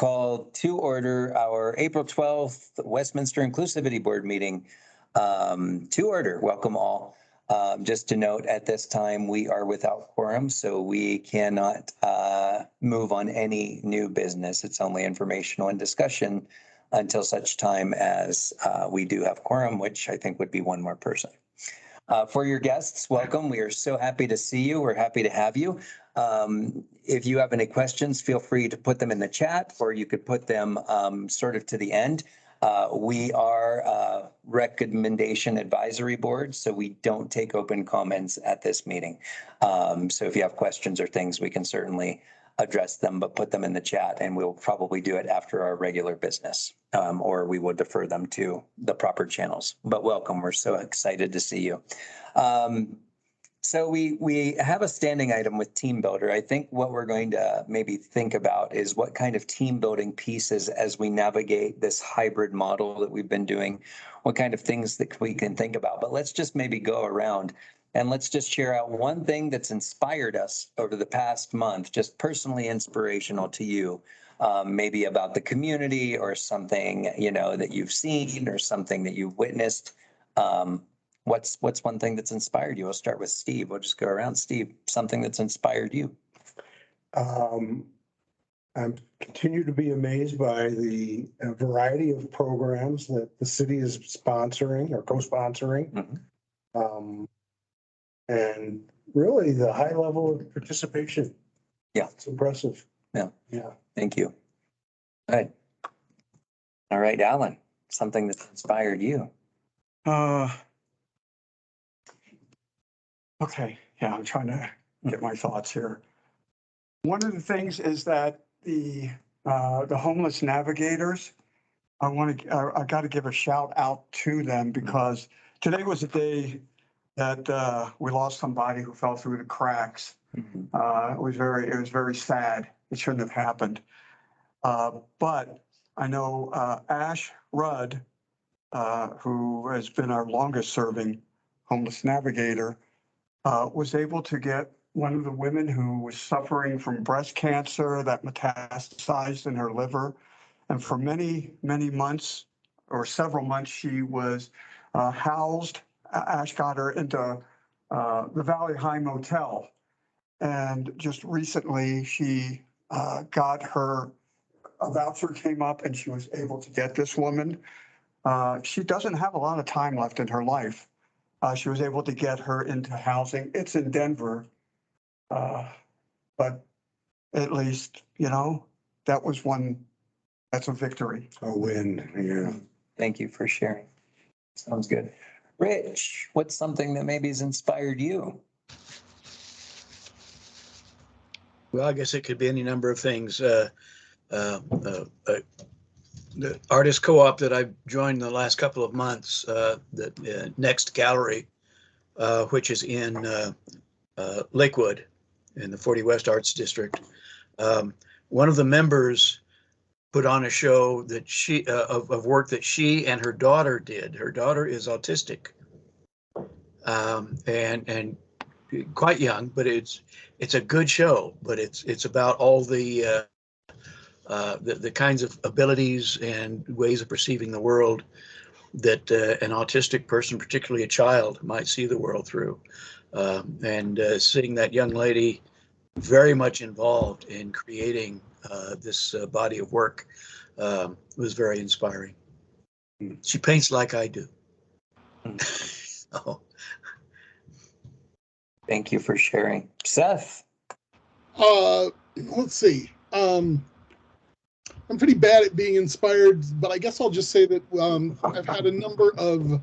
call to order our April 12th Westminster Inclusivity Board meeting. To order, welcome all. Just to note, at this time, we are without quorum, so we cannot move on any new business. It's only informational and discussion until such time as we do have quorum, which I think would be one more person. For your guests, welcome. We are so happy to see you. We're happy to have you. If you have any questions, feel free to put them in the chat, or you could put them sort of to the end. We are a recommendation advisory board, so we don't take open comments at this meeting. So if you have questions or things, we can certainly address them, but put them in the chat, and we'll probably do it after our regular business, or we will defer them to the proper channels. But welcome, we're so excited to see you. So we have a standing item with Team Builder. I think what we're going to maybe think about is what kind of team building pieces as we navigate this hybrid model that we've been doing, what kind of things that we can think about. But let's just maybe go around and let's just share out one thing that's inspired us over the past month, just personally inspirational to you, maybe about the community or something, you know, that you've seen or something that you've witnessed. What's one thing that's inspired you? We'll start with Steve. We'll just go around. Steve, something that's inspired you. I continue to be amazed by the variety of programs that the city is sponsoring or co-sponsoring. And really the high level of participation. Yeah. It's impressive. Yeah. Yeah. Thank you. All right, Alan, something that's inspired you. Okay, yeah, I'm trying to get my thoughts here. One of the things is that the homeless navigators, I got to give a shout out to them, because today was a day that we lost somebody who fell through the cracks. It was very sad. It shouldn't have happened. But I know Ash Rudd, who has been our longest serving homeless navigator, was able to get one of the women who was suffering from breast cancer that metastasized in her liver. And for many, many months, or several months, she was housed. Ash got her into the Valley High Motel. And just recently, she got a voucher came up, and she was able to get this woman. She doesn't have a lot of time left in her life. She was able to get her into housing. It's in Denver, but at least, you know, that's a victory. A win, yeah. Thank you for sharing. Sounds good. Rich, what's something that maybe has inspired you? Well, I guess it could be any number of things. The artist co-op that I've joined in the last couple of months, the Next Gallery, which is in Lakewood in the 40 West Arts District. One of the members put on a show that of work that she and her daughter did. Her daughter is autistic, and quite young, but it's a good show. But it's about all the kinds of abilities and ways of perceiving the world that an autistic person, particularly a child, might see the world through. And seeing that young lady very much involved in creating this body of work was very inspiring. She paints like I do. Oh. Thank you for sharing. Seth? Let's see. I'm pretty bad at being inspired, but I guess I'll just say that I've had a number of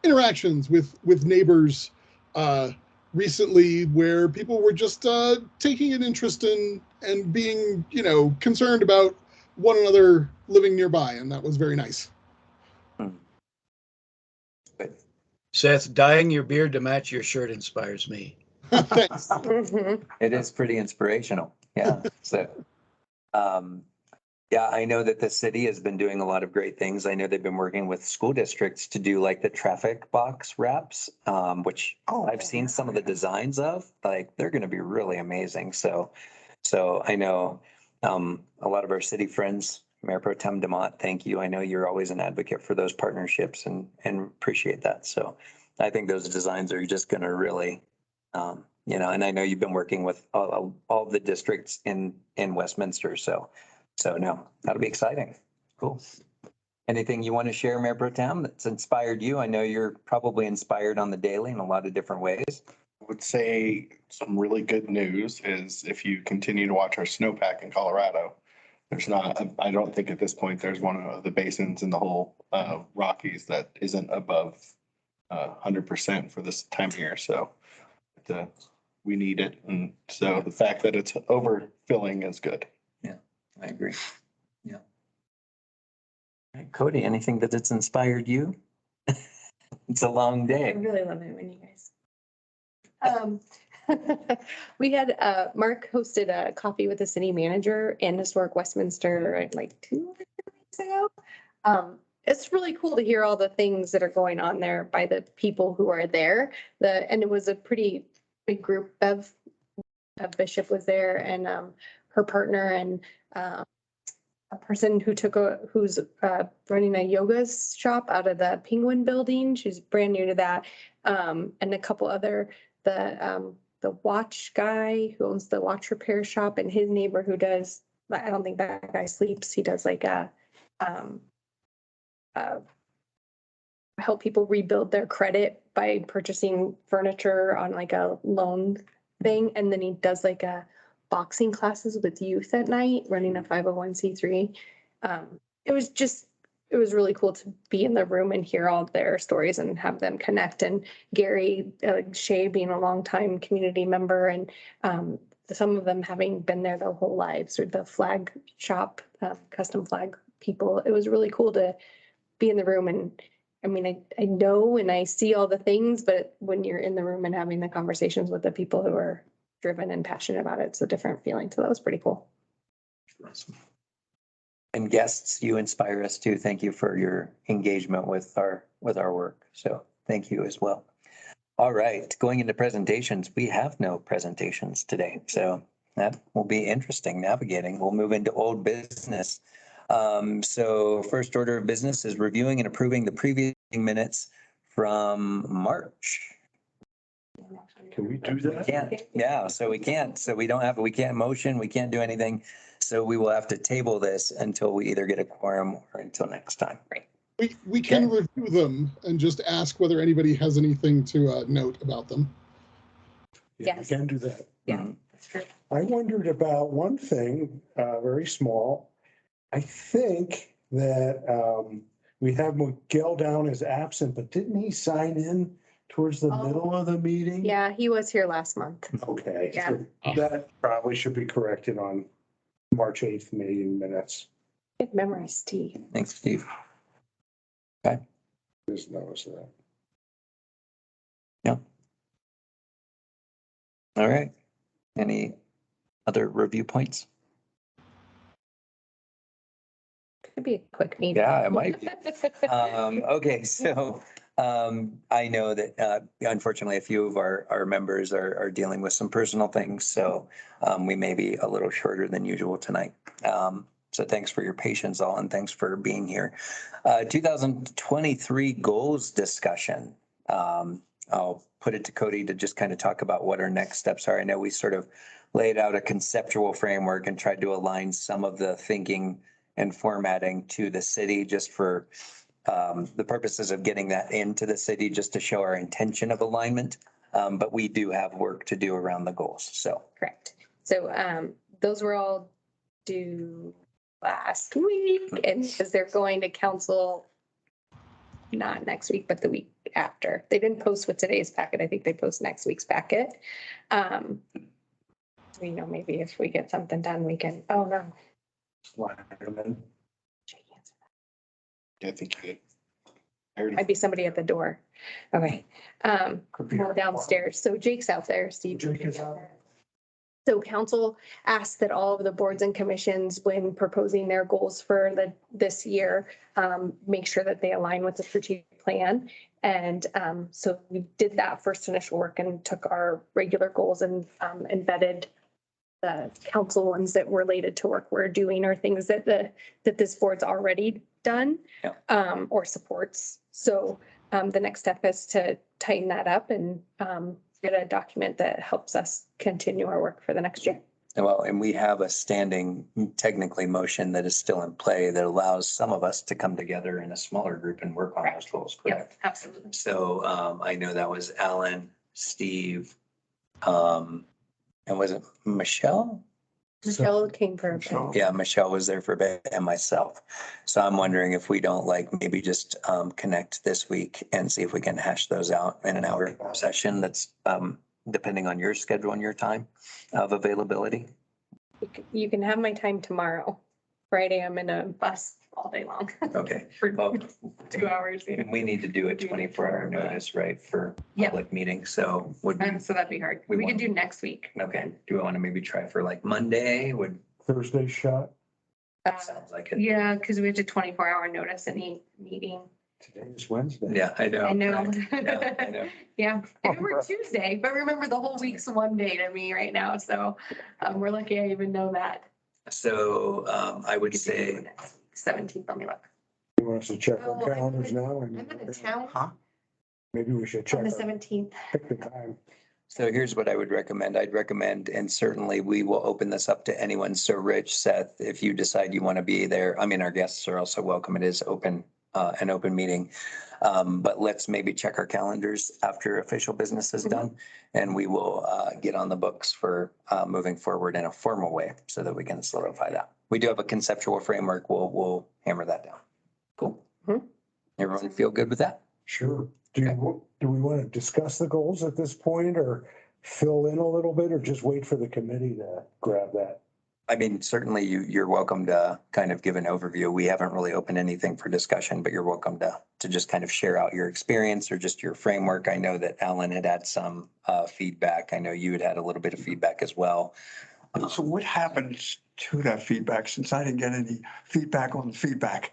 interactions with neighbors recently where people were just taking an interest in and being, you know, concerned about one another living nearby, and that was very nice. Seth, dyeing your beard to match your shirt inspires me. Thanks. It is pretty inspirational. Yeah. So, yeah, I know that the city has been doing a lot of great things. I know they've been working with school districts to do like the traffic box wraps, which I've seen some of the designs of. Like, they're going to be really amazing. So I know a lot of our city friends, Mayor Pro Tem Demott, thank you. I know you're always an advocate for those partnerships and appreciate that. So I think those designs are just going to really, and I know you've been working with all the districts in Westminster. So no, that'll be exciting. Cool. Anything you want to share, Mayor Pro Tem, that's inspired you? I know you're probably inspired on the daily in a lot of different ways. Would say some really good news is if you continue to watch our snowpack in Colorado, there's not, I don't think at this point, there's one of the basins in the whole Rockies that isn't above 100% for this time of year. So we need it. And so the fact that it's overfilling is good. Yeah, I agree. Yeah. All right, Cody, anything that's inspired you? It's a long I day. really love it when you guys. We had, Mark hosted a coffee with the city manager in historic Westminster like 2 weeks ago. It's really cool to hear all the things that are going on there by the people who are there. And it was a pretty big group of Bishop was there and, her partner and, a person who's running a yoga shop out of the Penguin Building. She's brand new to that. And a couple other, the watch guy who owns the watch repair shop and his neighbor who does, I don't think that guy sleeps. He does like help people rebuild their credit by purchasing furniture on like a loan thing. And then he does like a boxing classes with youth at night, running a 501c3. It was really cool to be in the room and hear all their stories and have them connect. And Gary Shea being a longtime community member and some of them having been there their whole lives, or the flag shop, custom flag people. It was really cool to be in the room. And I mean, I know and I see all the things, but when you're in the room and having the conversations with the people who are driven and passionate about it, it's a different feeling. So that was pretty cool. Awesome. And guests, you inspire us too. Thank you for your engagement with our work. So thank you as well. All right, going into presentations, we have no presentations today. So that will be interesting navigating. We'll move into old business. So first order of business is reviewing and approving the previous minutes from March. Can we do We that? can't, yeah, so we can't, we can't motion, we can't do anything. So we will have to table this until we either get a quorum or until next time. Right. We can review them and just ask whether anybody has anything to note about them. Yeah, we Yes. can do that. Yeah, that's true. I wondered about one thing, very small. I think that we have Miguel down as absent, but didn't he sign in towards the middle of the meeting? Yeah, he was here last month. Okay. Yeah. So that probably should be corrected on March 8th meeting minutes. Good memory, Steve. Thanks, Steve. Just notice that. All right. Any other review points? Could be a quick meeting. Yeah, it might be. Okay, so I know that unfortunately a few of our members are dealing with some personal things, so we may be a little shorter than usual tonight. So thanks for your patience all, and thanks for being here. 2023 goals discussion. I'll put it to Cody to just kind of talk about what our next steps are. I know we sort of laid out a conceptual framework and tried to align some of the thinking and formatting to the city just for the purposes of getting that into the city, just to show our intention of alignment. But we do have work to do around the goals, so. Correct. So those were all due last week, and because they're going to council not next week, but the week after. They didn't post with today's packet. I think they post next week's packet. You know, maybe if we get something done, we can, oh no. Slide them in. I think you did. Might be somebody at the door. Okay. More downstairs. So Jake's out there, Steve. Jake is out. So council asked that all of the boards and commissions, when proposing their goals for this year, make sure that they align with the strategic plan. And so we did that first initial work and took our regular goals and embedded the council ones that related to work we're doing or things that that this board's already done. Yeah. Or supports. So the next step is to tighten that up and get a document that helps us continue our work for the next year. Well, and we have a standing technically motion that is still in play that allows some of us to come together in a smaller group and work on those goals. Correct? Yep, absolutely. So I know that was Alan, Steve, and was it Michelle? Michelle came for a bit. So, Yeah, Michelle was there for a bit and myself. So I'm wondering if we don't like maybe just connect this week and see if we can hash those out in an hour session that's depending on your schedule and your time of availability. You can have my time tomorrow. Friday, I'm in a bus all day long. Okay. For Well, 2 hours. we need to do a 24-hour notice, right, for Yeah. public meetings. So would, So that'd be hard. We We want- could do next week. okay, do we want to maybe try for like Monday? Would, Thursday shot. sounds like it. Yeah, because we have to 24-hour notice any meeting. Today is Wednesday. Yeah, I know. I know. right? Yeah, I know. Yeah, if it were Tuesday, but remember the whole week's one day to me right now, so we're lucky I even know that. So I would say, 17th, let me look. You want us to check our Oh, I'm calendars now? I'm in the town huh? Maybe we should check, on the our- 17th. pick the time. so here's what I would recommend. I'd recommend, and certainly we will open this up to anyone. So Rich, Seth, if you decide you want to be there, I mean, our guests are also welcome. It is open, an open meeting. But let's maybe check our calendars after official business is done. And we will get on the books for moving forward in a formal way so that we can solidify that. We do have a conceptual framework. We'll hammer that down. Cool. Mhm. Everyone feel good with that? Sure. Do we want to discuss the goals at this point or fill in a little bit or just wait for the committee to grab that? I mean, certainly you're welcome to kind of give an overview. We haven't really opened anything for discussion, but you're welcome to just kind of share out your experience or just your framework. I know that Alan had some feedback. I know you had a little bit of feedback as well. So what happens to that feedback since I didn't get any feedback on the feedback?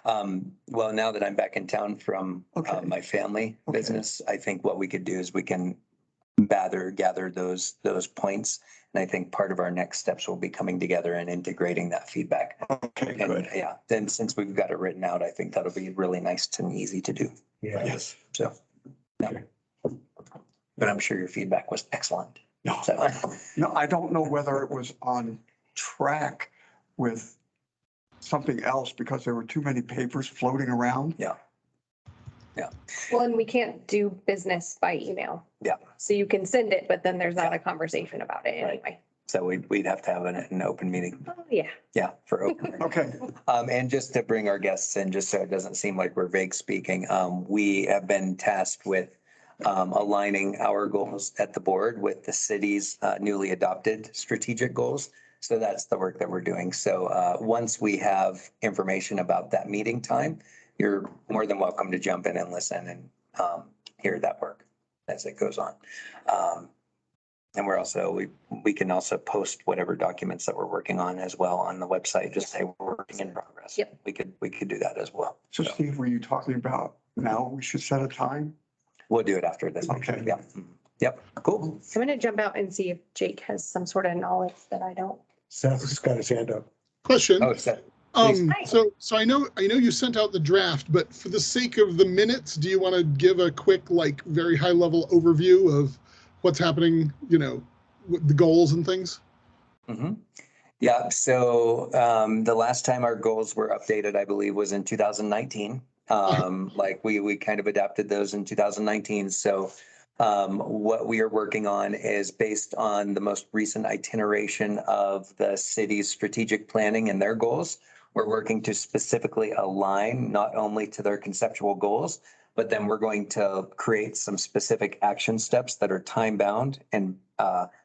Well, now that I'm back in town from Okay. my family Okay. business, I think what we could do is we can gather those points. And I think part of our next steps will be coming together and integrating that feedback. Okay, And good. yeah, then since we've got it written out, I think that'll be really nice and easy to do. Yeah. Yes. So, yeah. But I'm sure your feedback was excellent. No, So, no, I don't know whether it was on track with something else because there were too many papers floating around. Well, and we can't do business by email. Yeah. So you can send it, but then there's not a conversation about it anyway. so we'd have to have an open meeting. Oh, yeah. Yeah, for open. Okay, And just to bring our guests in, just so it doesn't seem like we're vague speaking, we have been tasked with aligning our goals at the board with the city's newly adopted strategic goals. So that's the work that we're doing. So once we have information about that meeting time, you're more than welcome to jump in and listen and hear that work as it goes on. And we're also, we can also post whatever documents that we're working on as well on the website, just say we're working in progress. Yep. We could do that as well. so Steve, were you talking about now we should set a time? We'll do it after this. Okay. Yeah. Yep. Cool. I'm gonna jump out and see if Jake has some sort of knowledge that I don't. Seth's got his hand up. Question. Oh, Seth. please. So I know you sent out the draft, but for the sake of the minutes, do you want to give a quick, like, very high level overview of what's happening, the goals and things? Mhm. Yeah, so the last time our goals were updated, I believe, was in 2019. Like we kind of adapted those in 2019. So what we are working on is based on the most recent itineration of the city's strategic planning and their goals. We're working to specifically align not only to their conceptual goals, but then we're going to create some specific action steps that are time bound and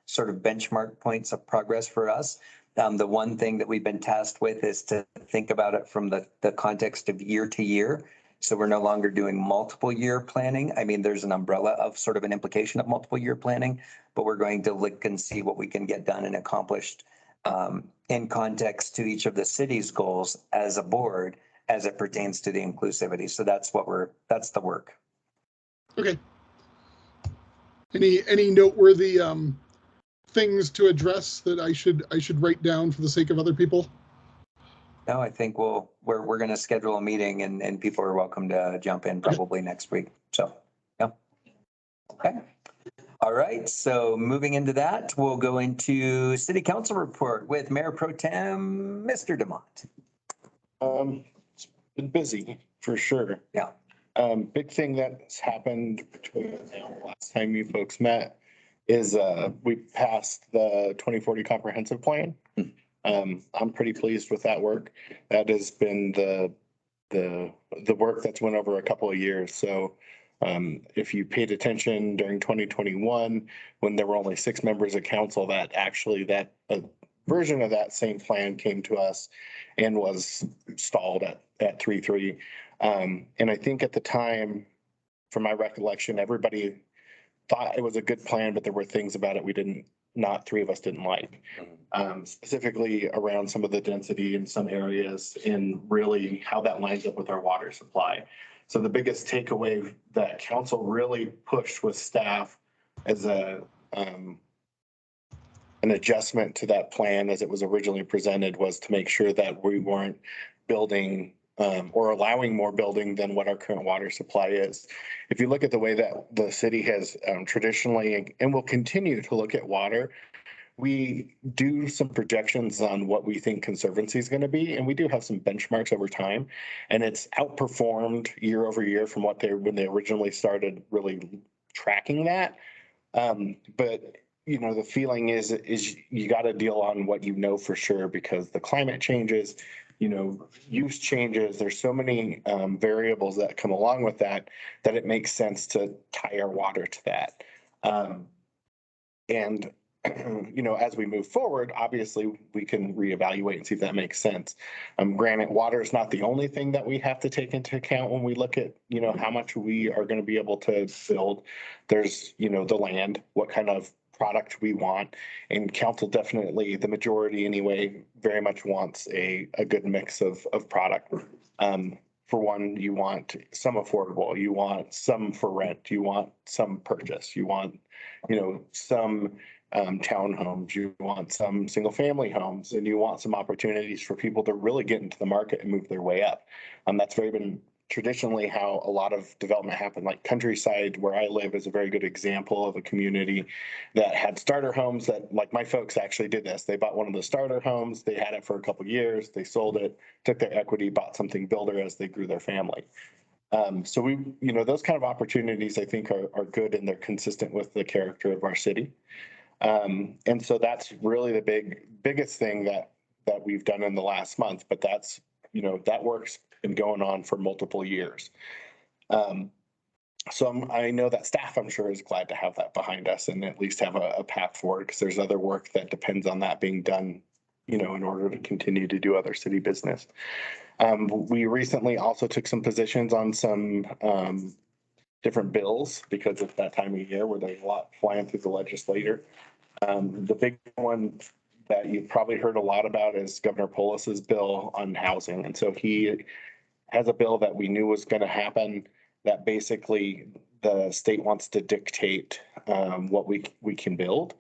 sort of benchmark points of progress for us. The one thing that we've been tasked with is to think about it from the context of year to year. So we're no longer doing multiple year planning. I mean, there's an umbrella of sort of an implication of multiple year planning, but we're going to look and see what we can get done and accomplished in context to each of the city's goals as a board as it pertains to the inclusivity. So that's the work. Okay. Any noteworthy things to address that I should write down for the sake of other people? No, I think we're going to schedule a meeting and people are welcome to jump in probably next week. So, yeah. Okay. All right. So moving into that, we'll go into city council report with Mayor Pro Tem, Mr. Demott. It's been busy for sure. Yeah. Big thing that's happened between now and last time you folks met is we passed the 2040 comprehensive plan. I'm pretty pleased with that work. That has been the work that's went over a couple of years. So if you paid attention during 2021, when there were only 6 members of council, that version of that same plan came to us and was stalled at 3.3. And I think at the time, from my recollection, everybody thought it was a good plan, but there were things about it not 3 of us didn't like. Specifically around some of the density in some areas and really how that lines up with our water supply. So the biggest takeaway that council really pushed with staff as an adjustment to that plan as it was originally presented was to make sure that we weren't building or allowing more building than what our current water supply is. If you look at the way that the city has traditionally and will continue to look at water, we do some projections on what we think conservancy is going to be, and we do have some benchmarks over time, and it's outperformed year over year from when they originally started really tracking that. But the feeling is you got to deal on what you know for sure, because the climate changes, use changes. There's so many variables that come along with that it makes sense to tie our water to that. And as we move forward, obviously we can reevaluate and see if that makes sense. Granted, water is not the only thing that we have to take into account when we look at, how much we are going to be able to build. There's, the land, what kind of product we want. And council definitely, the majority anyway, very much wants a good mix of product. For one, you want some affordable, you want some for rent, you want some purchase, you want, some townhomes, you want some single family homes, and you want some opportunities for people to really get into the market and move their way up. That's been traditionally how a lot of development happened. Like Countryside, where I live, is a very good example of a community that had starter homes that, like, my folks actually did this. They bought one of the starter homes, they had it for a couple of years, they sold it, took their equity, bought something builder as they grew their family. So we, those kind of opportunities I think are good, and they're consistent with the character of our city. And so that's really the biggest thing that we've done in the last month, but that's, that work's been going on for multiple years. So I know that staff, I'm sure, is glad to have that behind us and at least have a path forward, because there's other work that depends on that being done, in order to continue to do other city business. We recently also took some positions on some different bills, because it's that time of year where there's a lot flying through the legislature. The big one that you've probably heard a lot about is Governor Polis's bill on housing. And so he has a bill that we knew was going to happen, that basically the state wants to dictate what we can build.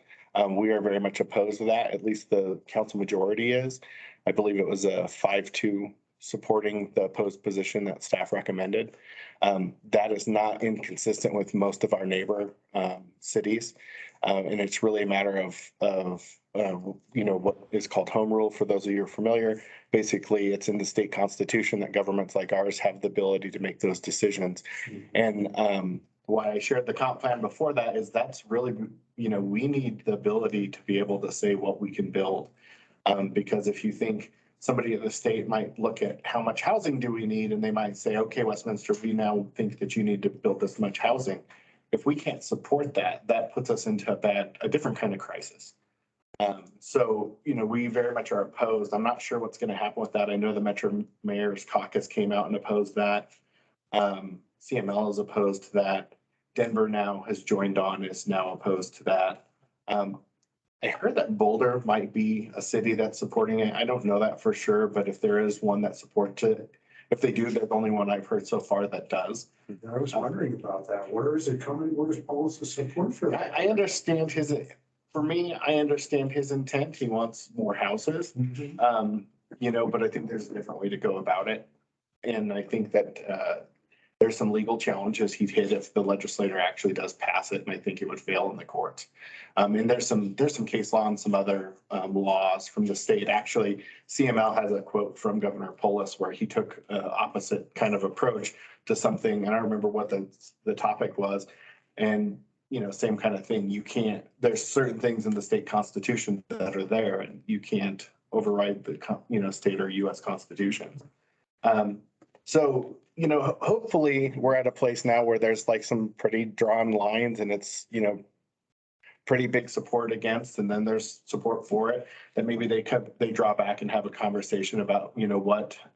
We are very much opposed to that. At least the council majority is. I believe it was a 5-2 supporting the opposed position that staff recommended. That is not inconsistent with most of our neighbor cities. And it's really a matter of what is called home rule. For those of you who are familiar, basically it's in the state constitution that governments like ours have the ability to make those decisions. And why I shared the comp plan before that is that's really, we need the ability to be able to say what we can build. Because if you think somebody at the state might look at how much housing do we need, and they might say, okay, Westminster, we now think that you need to build this much housing. If we can't support that, that puts us into a different kind of crisis. So, we very much are opposed. I'm not sure what's going to happen with that. I know the Metro Mayor's Caucus came out and opposed that. CML is opposed to that. Denver now has joined on, is now opposed to that. I heard that Boulder might be a city that's supporting it. I don't know that for sure, but if there is one that supports it, if they do, they're the only one I've heard so far that does. I was wondering about that. Where is it coming? Where's Polis's support for that? I understand for me, I understand his intent. He wants more houses. But I think there's a different way to go about it. And I think that there's some legal challenges he'd hit if the legislator actually does pass it, and I think it would fail in the courts. And there's some case law and some other laws from the state. Actually, CML has a quote from Governor Polis where he took opposite kind of approach to something, and I don't remember what the topic was. And same kind of thing. There's certain things in the state constitution that are there, and you can't override the state or U.S. Constitution. So, hopefully we're at a place now where there's like some pretty drawn lines and it's, pretty big support against, and then there's support for it, that maybe they draw back and have a conversation about,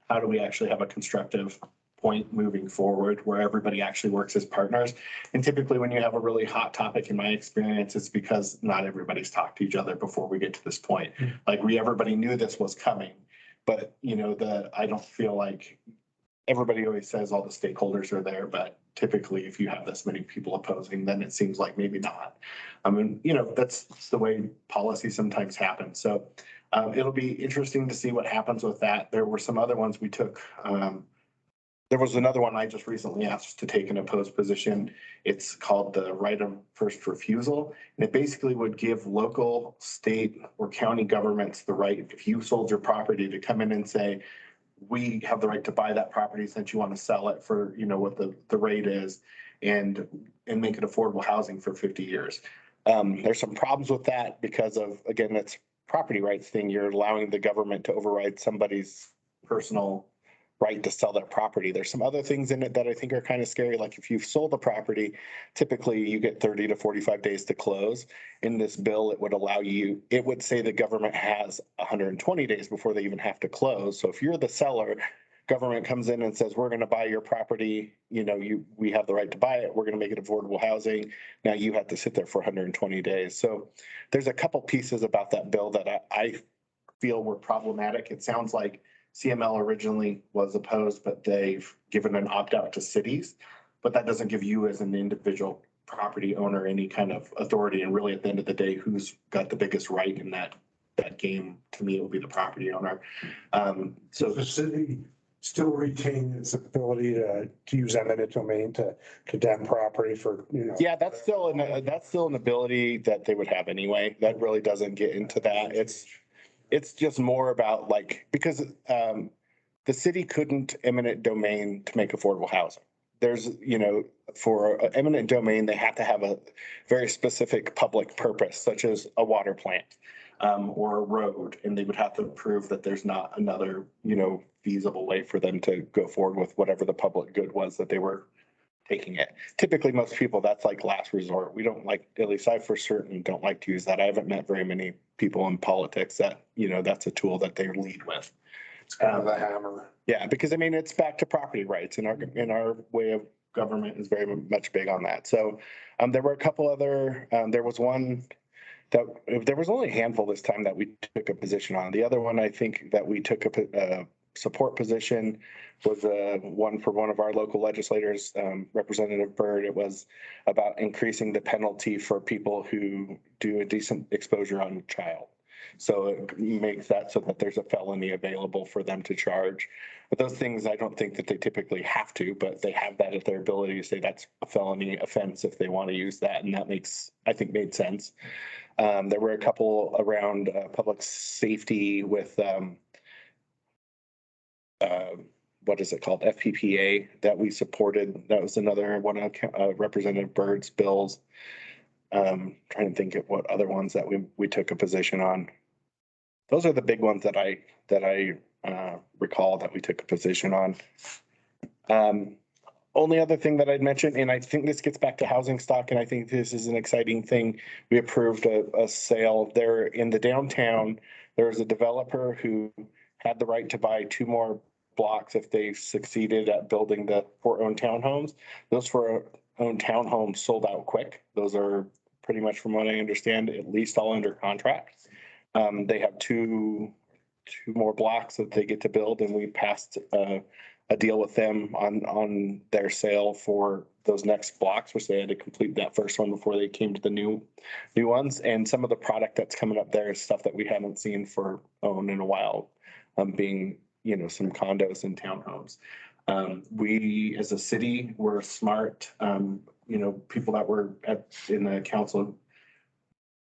how do we actually have a constructive point moving forward where everybody actually works as partners. And typically when you have a really hot topic, in my experience, it's because not everybody's talked to each other before we get to this point. Like everybody knew this was coming, but I don't feel like everybody always says all the stakeholders are there, but typically if you have this many people opposing, then it seems like maybe not. I mean, that's the way policy sometimes happens. So it'll be interesting to see what happens with that. There were some other ones we took. There was another one I just recently asked to take an opposed position. It's called the right of first refusal. And it basically would give local, state, or county governments the right, if you sold your property, to come in and say, we have the right to buy that property since you want to sell it for, what the rate is, and make it affordable housing for 50 years. There's some problems with that because of, again, it's property rights thing. You're allowing the government to override somebody's personal right to sell their property. There's some other things in it that I think are kind of scary. Like if you've sold the property, typically you get 30 to 45 days to close. In this bill, it would say the government has 120 days before they even have to close. So if you're the seller, government comes in and says, we're going to buy your property, we have the right to buy it. We're going to make it affordable housing. Now you have to sit there for 120 days. So there's a couple pieces about that bill that I feel were problematic. It sounds like CML originally was opposed, but they've given an opt-out to cities. But that doesn't give you as an individual property owner any kind of authority. And really at the end of the day, who's got the biggest right in that game? To me, it will be the property owner. So the city still retain its ability to use eminent domain to condemn property for, Yeah, that's still an ability that they would have anyway. That really doesn't get into that. It's just more about because the city couldn't eminent domain to make affordable housing. There's, for eminent domain, they have to have a very specific public purpose, such as a water plant or a road. And they would have to prove that there's not another, feasible way for them to go forward with whatever the public good was that they were taking it. Typically, most people, that's like last resort. We don't at least I for certain don't like to use that. I haven't met very many people in politics that, that's a tool that they lead with. It's kind of the hammer. Yeah, because it's back to property rights, and our way of government is very much big on that. So there were a couple other, there was one that there was only a handful this time that we took a position on. The other one, I think that we took a support position was one for one of our local legislators, Representative Byrd. It was about increasing the penalty for people who do a decent exposure on a child. So it makes that so that there's a felony available for them to charge. But those things, I don't think that they typically have to, but they have that at their ability to say that's a felony offense if they want to use that. And that I think made sense. There were a couple around public safety with what is it called? FPPA that we supported. That was another one of Representative Byrd's bills. Trying to think of what other ones that we took a position on. Those are the big ones that I recall that we took a position on. Only other thing that I'd mention, and I think this gets back to housing stock, and I think this is an exciting thing. We approved a sale there in the downtown. There was a developer who had the right to buy 2 more blocks if they succeeded at building the 4-owned townhomes. Those 4-owned townhomes sold out quick. Those are pretty much, from what I understand, at least all under contract. They have two more blocks that they get to build, and we passed a deal with them on their sale for those next blocks, which they had to complete that first one before they came to the new ones. And some of the product that's coming up there is stuff that we haven't seen for in a while, being, some condos and townhomes. We as a city were smart, people that were in the council.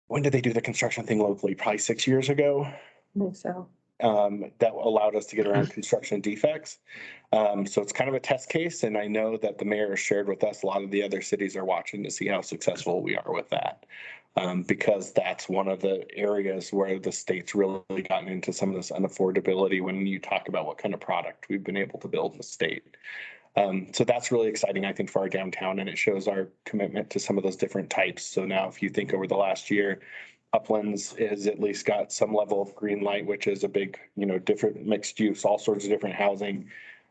When did they do the construction thing locally? Probably 6 years ago. I think so. That allowed us to get around construction defects. So it's kind of a test case. And I know that the mayor has shared with us, a lot of the other cities are watching to see how successful we are with that. Because that's one of the areas where the state's really gotten into some of this unaffordability when you talk about what kind of product we've been able to build in the state. So that's really exciting, I think, for our downtown, and it shows our commitment to some of those different types. So now if you think over the last year, Uplands has at least got some level of green light, which is a big, different mixed use, all sorts of different housing.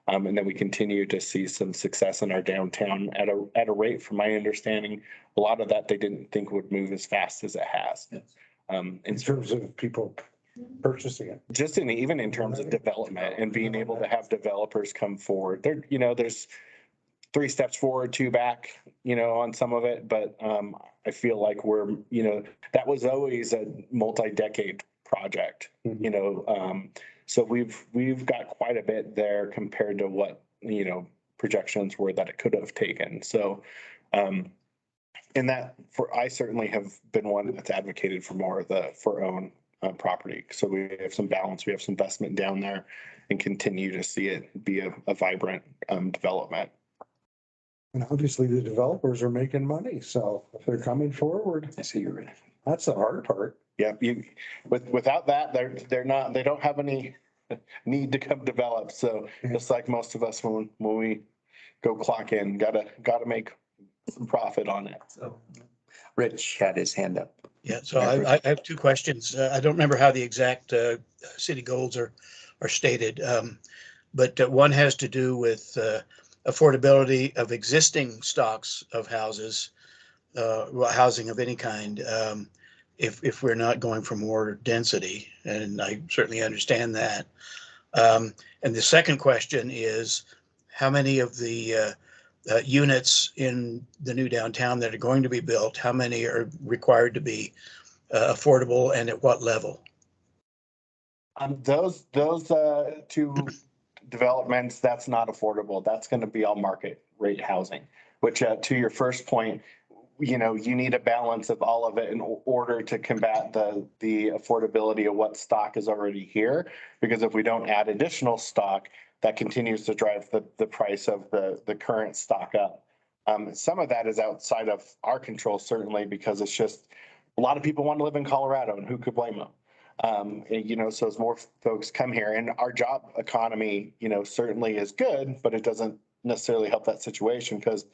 And then we continue to see some success in our downtown at a rate, from my understanding, a lot of that they didn't think would move as fast as it has. In terms of people purchasing it. Just even in terms of development and being able to have developers come forward. There's 3 steps forward, 2 back, on some of it, but I feel like we're, that was always a multi-decade project, so we've got quite a bit there compared to what, projections were that it could have taken. So, I certainly have been one that's advocated for more of the own property. So we have some balance, we have some investment down there, and continue to see it be a vibrant development. And obviously the developers are making money, so if they're coming forward, I see you're right. that's the hard part. Yeah, without that, they don't have any need to come develop. So just like most of us, when we go clock in, gotta make some profit on it. So Rich had his hand up. Yeah, so I have 2 questions. I don't remember how the exact city goals are stated, but one has to do with affordability of existing stocks of houses, housing of any kind, if we're not going for more density, and I certainly understand that. And the second question is, how many of the units in the new downtown that are going to be built, how many are required to be affordable, and at what level? Those 2 developments, that's not affordable. That's going to be all market rate housing, which to your first point, you need a balance of all of it in order to combat the affordability of what stock is already here. Because if we don't add additional stock, that continues to drive the price of the current stock up. Some of that is outside of our control, certainly, because it's just a lot of people want to live in Colorado, and who could blame them? So as more folks come here, and our job economy, certainly is good, but it doesn't necessarily help that situation, because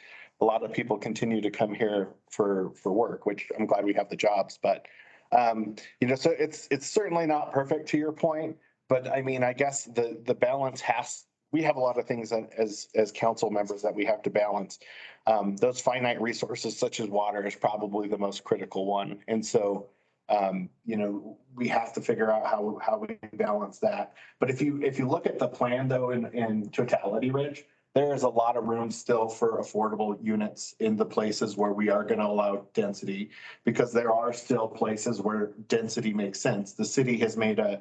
a lot of people continue to come here for work, which I'm glad we have the jobs, but so it's certainly not perfect, to your point. But I mean, I guess the balance we have a lot of things as council members that we have to balance. Those finite resources such as water is probably the most critical one. And so, we have to figure out how we balance that. But if you look at the plan though, in totality, Rich, there is a lot of room still for affordable units in the places where we are going to allow density, because there are still places where density makes sense. The city has made a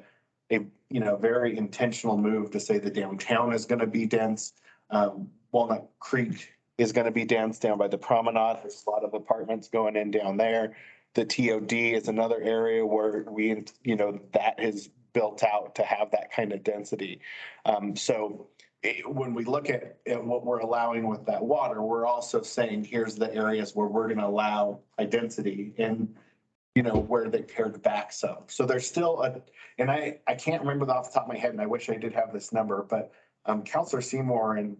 very intentional move to say the downtown is going to be dense. Walnut Creek is going to be dense down by the promenade. There's a lot of apartments going in down there. The TOD is another area where that is built out to have that kind of density. So when we look at what we're allowing with that water, we're also saying, here's the areas where we're going to allow a density, and where they pared back some. So there's still and I can't remember off the top of my head, and I wish I did have this number, but Councilor Seymour and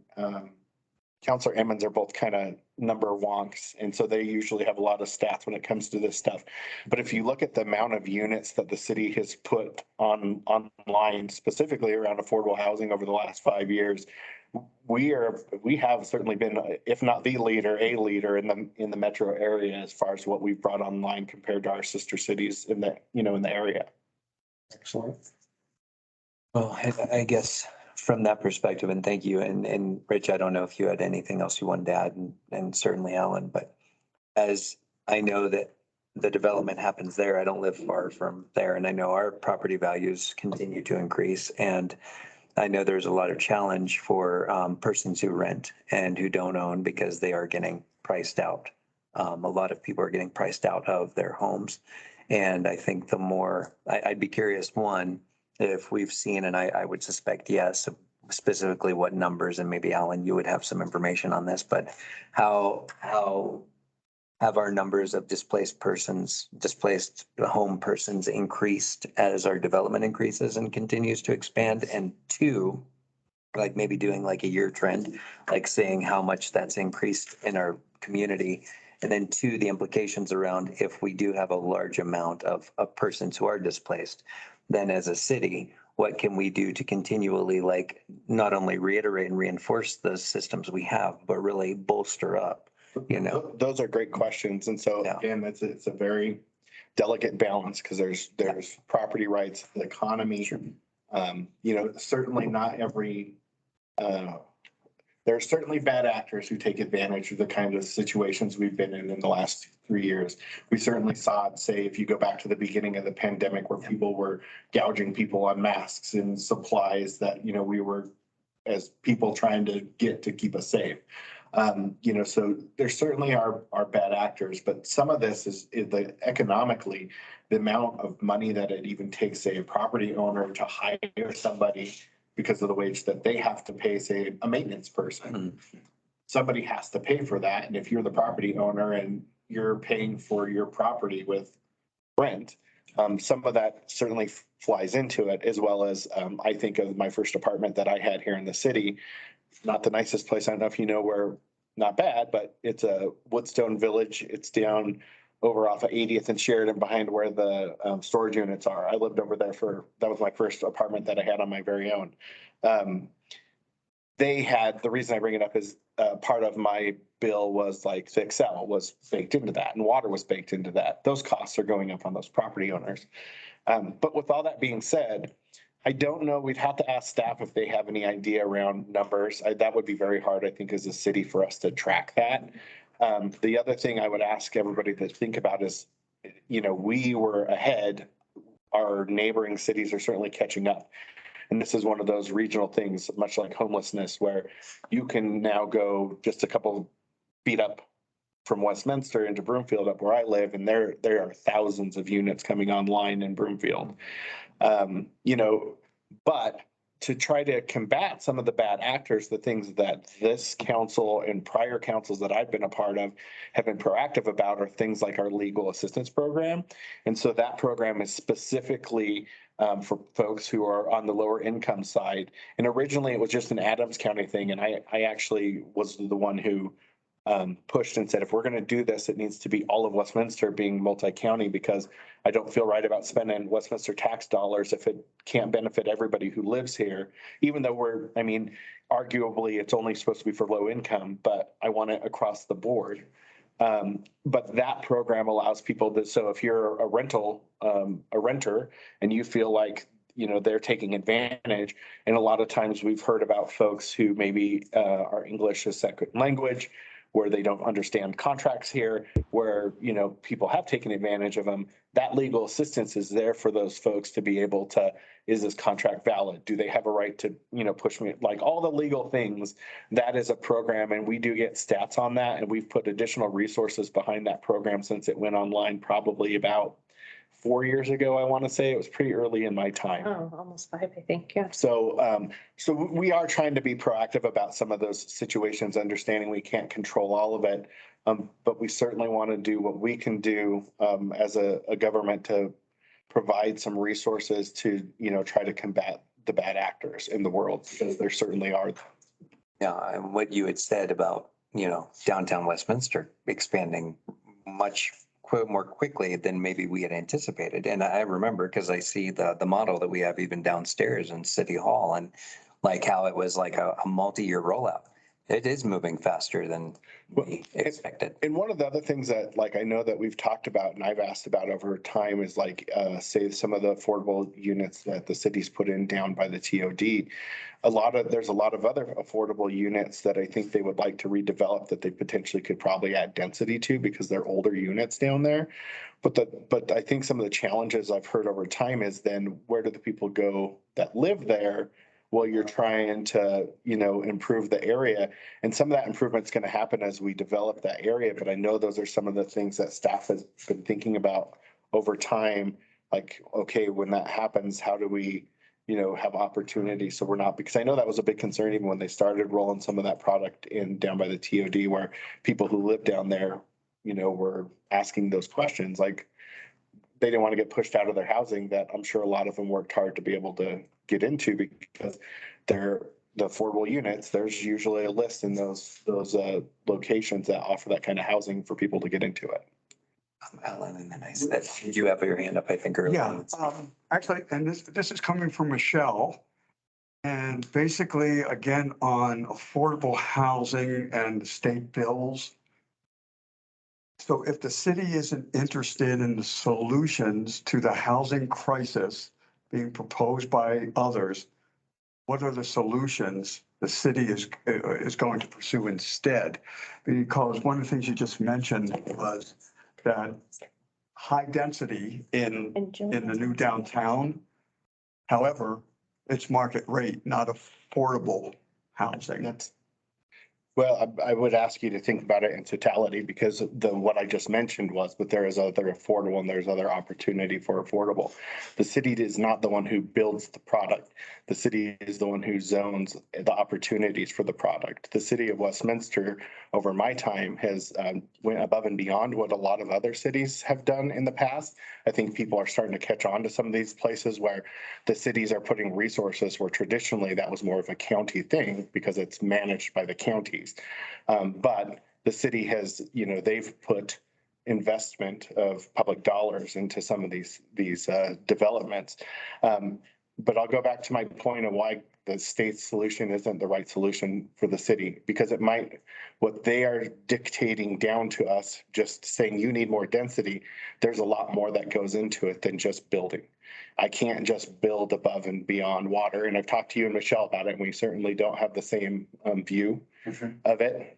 Councilor Emmons are both kind of number wonks. And so they usually have a lot of stats when it comes to this stuff. But if you look at the amount of units that the city has put online, specifically around affordable housing over the last 5 years, we have certainly been, if not the leader, a leader in the metro area as far as what we've brought online compared to our sister cities in the area. Excellent. Well, I guess from that perspective, and thank you. And Rich, I don't know if you had anything else you wanted to add, and certainly Alan, but as I know that the development happens there, I don't live far from there, and I know our property values continue to increase. And I know there's a lot of challenge for persons who rent and who don't own because they are getting priced out. A lot of people are getting priced out of their homes. And I think the more, I'd be curious, one, if we've seen, and I would suspect yes, specifically what numbers, and maybe Alan, you would have some information on this, but how have our numbers of displaced home persons increased as our development increases and continues to expand? And two, like maybe doing like a year trend, like seeing how much that's increased in our community. And then two, the implications around if we do have a large amount of persons who are displaced, then as a city, what can we do to continually like not only reiterate and reinforce the systems we have, but really bolster up, you know? Those are great questions. And so Yeah. again, it's a very delicate balance because there's property rights, the economy. Certainly not every, there are certainly bad actors who take advantage of the kind of situations we've been in the last 3 years. We certainly saw it, say, if you go back to the beginning of the pandemic where people were gouging people on masks and supplies that, we were as people trying to get to keep us safe. So there certainly are bad actors, but some of this is economically, the amount of money that it even takes, say, a property owner to hire somebody because of the wage that they have to pay, say, a maintenance person. Somebody has to pay for that. And if you're the property owner and you're paying for your property with rent, some of that certainly flies into it, as well as I think of my first apartment that I had here in the city. Not the nicest place. I don't know if you know where, not bad, but it's a Woodstone Village. It's down over off of 80th and Sheridan behind where the storage units are. I lived over there that was my first apartment that I had on my very own. The reason I bring it up is part of my bill was like the Excel was baked into that and water was baked into that. Those costs are going up on those property owners. But with all that being said, I don't know, we'd have to ask staff if they have any idea around numbers. That would be very hard, I think, as a city for us to track that. The other thing I would ask everybody to think about is, we were ahead. Our neighboring cities are certainly catching up. And this is one of those regional things, much like homelessness, where you can now go just a couple feet up from Westminster into Broomfield up where I live, and there are thousands of units coming online in Broomfield. But to try to combat some of the bad actors, the things that this council and prior councils that I've been a part of have been proactive about are things like our legal assistance program. And so that program is specifically for folks who are on the lower income side. And originally it was just an Adams County thing. And I actually was the one who pushed and said, if we're going to do this, it needs to be all of Westminster being multi-county, because I don't feel right about spending Westminster tax dollars if it can't benefit everybody who lives here, even though arguably it's only supposed to be for low income, but I want it across the board. But that program allows people to, so if you're a renter and you feel like, they're taking advantage. And a lot of times we've heard about folks who maybe are English as second language, where they don't understand contracts here, where, people have taken advantage of them. That legal assistance is there for those folks to be able to, is this contract valid? Do they have a right to, push me? Like all the legal things, that is a program, and we do get stats on that. And we've put additional resources behind that program since it went online probably about 4 years ago. I want to say it was pretty early in my time. Oh, almost 5, I think. Yeah. So we are trying to be proactive about some of those situations, understanding we can't control all of it. But we certainly want to do what we can do as a government to provide some resources to, try to combat the bad actors in the world, because there certainly are. Yeah, and what you had said about, downtown Westminster expanding much more quickly than maybe we had anticipated. And I remember, because I see the model that we have even downstairs in City Hall, and like how it was like a multi-year rollout. It is moving faster than we expected. And one of the other things that like I know that we've talked about and I've asked about over time is like say some of the affordable units that the city's put in down by the TOD. There's a lot of other affordable units that I think they would like to redevelop that they potentially could probably add density to because they're older units down there. But I think some of the challenges I've heard over time is then where do the people go that live there? Well, you're trying to, improve the area. And some of that improvement's going to happen as we develop that area. But I know those are some of the things that staff has been thinking about over time. Like, okay, when that happens, how do we, have opportunity? So we're not, because I know that was a big concern even when they started rolling some of that product in down by the TOD where people who live down there, were asking those questions. Like, they didn't want to get pushed out of their housing that I'm sure a lot of them worked hard to be able to get into because they're the affordable units. There's usually a list in those locations that offer that kind of housing for people to get into it. Ellen, and then did you have your hand up, I think, earlier? Yeah, actually, and this is coming from Michelle. And basically, again, on affordable housing and state bills. So if the city isn't interested in the solutions to the housing crisis being proposed by others, what are the solutions the city is going to pursue instead? Because one of the things you just mentioned was that high density in the new downtown. However, it's market rate, not affordable housing. Well, I would ask you to think about it in totality because what I just mentioned was, but there is other affordable and there's other opportunity for affordable. The city is not the one who builds the product. The city is the one who zones the opportunities for the product. The city of Westminster, over my time, has went above and beyond what a lot of other cities have done in the past. I think people are starting to catch on to some of these places where the cities are putting resources where traditionally that was more of a county thing because it's managed by the counties. But the city has, they've put investment of public dollars into some of these developments. But I'll go back to my point of why the state's solution isn't the right solution for the city, because what they are dictating down to us, just saying you need more density, there's a lot more that goes into it than just building. I can't just build above and beyond water. And I've talked to you and Michelle about it, and we certainly don't have the same view of it.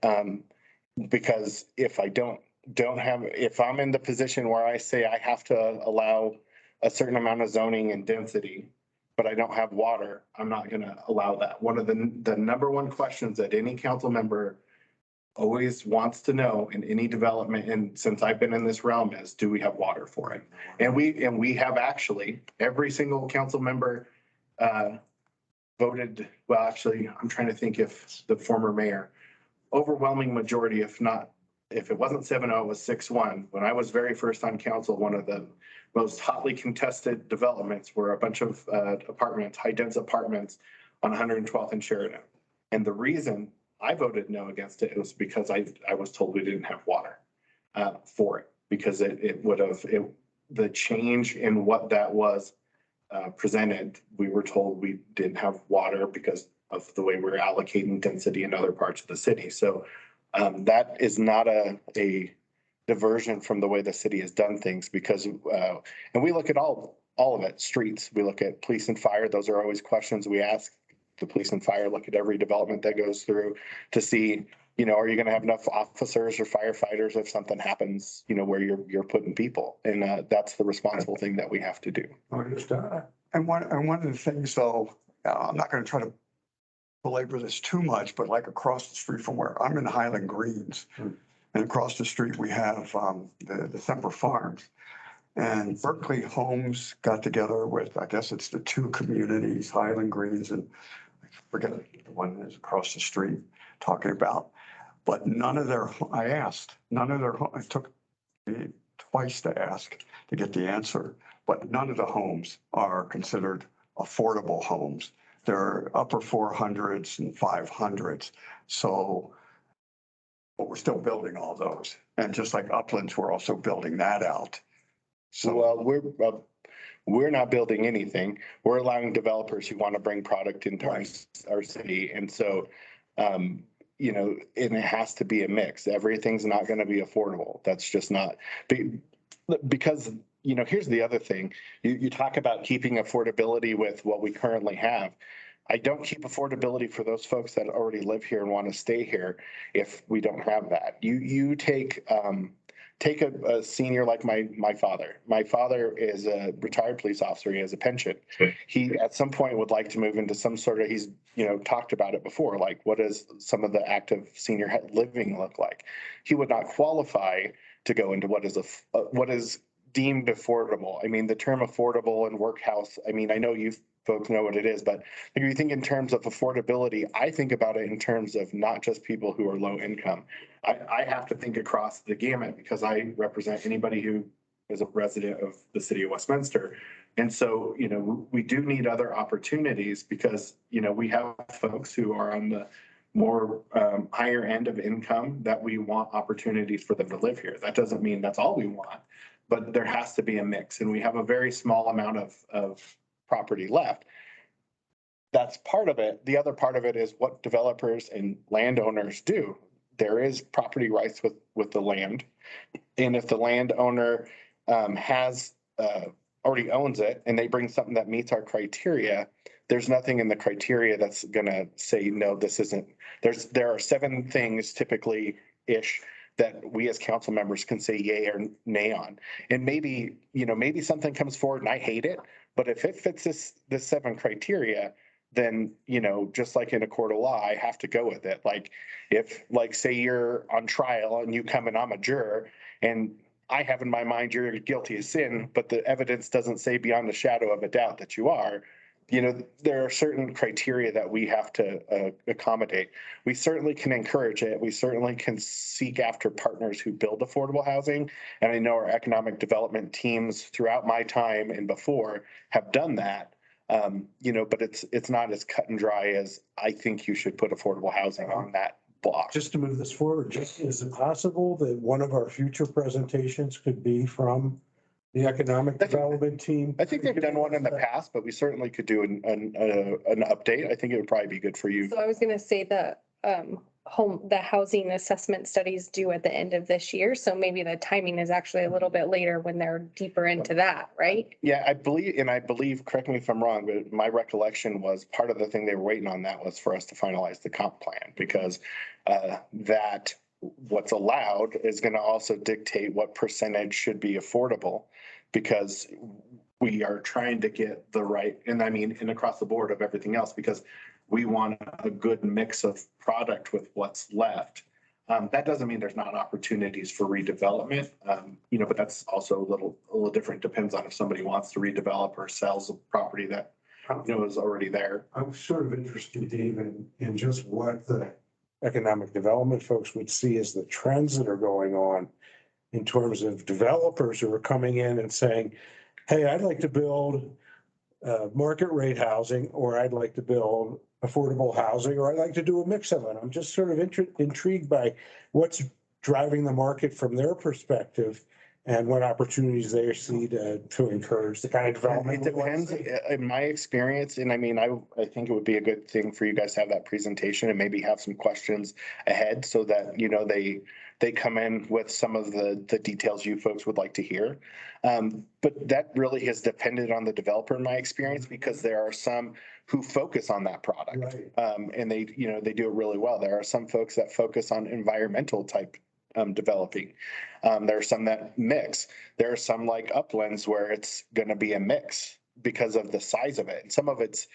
Because if I if I'm in the position where I say I have to allow a certain amount of zoning and density, but I don't have water, I'm not going to allow that. One of the number one questions that any council member always wants to know in any development, and since I've been in this realm, is do we have water for it? And we have actually, every single council member voted, well, actually, I'm trying to think if the former mayor, overwhelming majority, if it wasn't 7-0, it was 6-1. When I was very first on council, one of the most hotly contested developments were a bunch of apartments, high dense apartments on 112th and Sheridan. And the reason I voted no against it was because I was told we didn't have water for it, because the change in what that was presented, we were told we didn't have water because of the way we were allocating density in other parts of the city. So that is not a diversion from the way the city has done things, because and we look at all of it, streets, we look at police and fire. Those are always questions we ask. The police and fire look at every development that goes through to see, are you going to have enough officers or firefighters if something happens, where you're putting people, and that's the responsible thing that we have to do. And one of the things, though, I'm not going to try to belabor this too much, but like across the street from where I'm in Highland Greens, and across the street we have the Semper Farms. And Berkeley Homes got together with, I guess it's the two communities, Highland Greens and I forget the one that's across the street, talking about. But it took me twice to ask to get the answer, but none of the homes are considered affordable homes. They're upper 400s and 500s. So, but we're still building all those. And just like Uplands, we're also building that out. So well, we're not building anything. We're allowing developers who want to bring product into our city. And so you know, and it has to be a mix. Everything's not going to be affordable. That's just not because, you know, here's the other thing. You talk about keeping affordability with what we currently have. I don't keep affordability for those folks that already live here and want to stay here if we don't have that. You take a senior like my father. My father is a retired police officer. He has a pension. He at some point would like to move into some sort of, he's, you know, talked about it before, like what does some of the active senior living look like? He would not qualify to go into what is deemed affordable. I mean, the term affordable and workhouse, I mean, I know you folks know what it is, but if you think in terms of affordability, I think about it in terms of not just people who are low income. I have to think across the gamut because I represent anybody who is a resident of the city of Westminster. And so, you know, we do need other opportunities because, you know, we have folks who are on the more higher end of income that we want opportunities for them to live here. That doesn't mean that's all we want, but there has to be a mix. And we have a very small amount of property left. That's part of it. The other part of it is what developers and landowners do. There is property rights with the land. And if the landowner has already owns it and they bring something that meets our criteria, there's nothing in the criteria that's gonna say, no, this isn't. There are 7 things typically ish that we as council members can say yay or nay on. And maybe, you know, maybe something comes forward and I hate it, but if it fits this 7 criteria, then, you know, just like in a court of law, I have to go with it. Like if, like, say you're on trial and you come and I'm a juror and I have in my mind you're guilty of sin, but the evidence doesn't say beyond a shadow of a doubt that you are, you know, there are certain criteria that we have to accommodate. We certainly can encourage it. We certainly can seek after partners who build affordable housing. And I know our economic development teams throughout my time and before have done that. You know, but it's not as cut and dry as I think you should put affordable housing on that block. Just to move this forward, is it possible that one of our future presentations could be from the economic development team? I think they've done one in the past, but we certainly could do an update. I think it would probably be good for you. So I was gonna say the the housing assessment studies due at the end of this year. So maybe the timing is actually a little bit later when they're deeper into that, right? Yeah, I believe, correct me if I'm wrong, but my recollection was part of the thing they were waiting on that was for us to finalize the comp plan because that what's allowed is going to also dictate what percentage should be affordable because we are trying to get the right, and I mean, and across the board of everything else, because we want a good mix of product with what's left. That doesn't mean there's not opportunities for redevelopment, you know, but that's also a little different. Depends on if somebody wants to redevelop or sells a property that, you know, is already there. I'm sort of interested, Dave, in just what the economic development folks would see as the trends that are going on in terms of developers who are coming in and saying, hey, I'd like to build market rate housing, or I'd like to build affordable housing, or I'd like to do a mix of it. I'm just sort of intrigued by what's driving the market from their perspective and what opportunities they see to encourage the kind of development. It depends. In my experience, and I mean, I think it would be a good thing for you guys to have that presentation and maybe have some questions ahead so that, you know, they come in with some of the details you folks would like to hear. But that really has depended on the developer in my experience, because there are some who focus on that product. Right. And they, you know, they do it really well. There are some folks that focus on environmental type developing. There are some that mix. There are some like Uplands where it's going to be a mix because of the size of it. And some of it's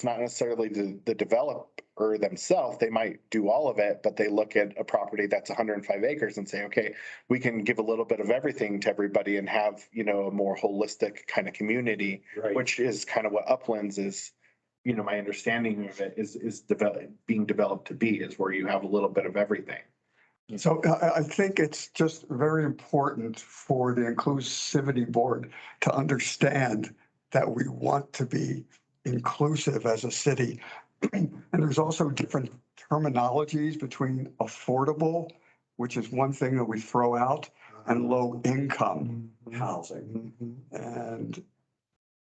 not necessarily the developer themselves. They might do all of it, but they look at a property that's 105 acres and say, okay, we can give a little bit of everything to everybody and have, you know, a more holistic kind of community, Right. which is kind of what Uplands is. You know, my understanding of it is being developed to be, is where you have a little bit of everything. So I think it's just very important for the Inclusivity Board to understand that we want to be inclusive as a city. And there's also different terminologies between affordable, which is one thing that we throw out, and low income housing. And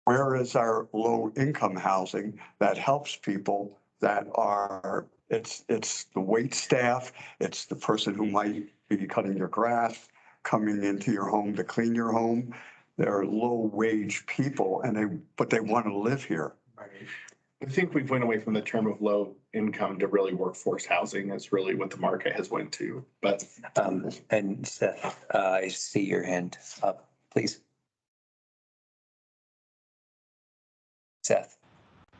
where is our low income housing that helps people that are It's the wait staff, it's the person who might be cutting your grass, coming into your home to clean your home. They're low wage people but they want to live here. I think we've went away from the term of low income to really workforce housing is really what the market has went to, but. And Seth, I see your hand up, please. Seth.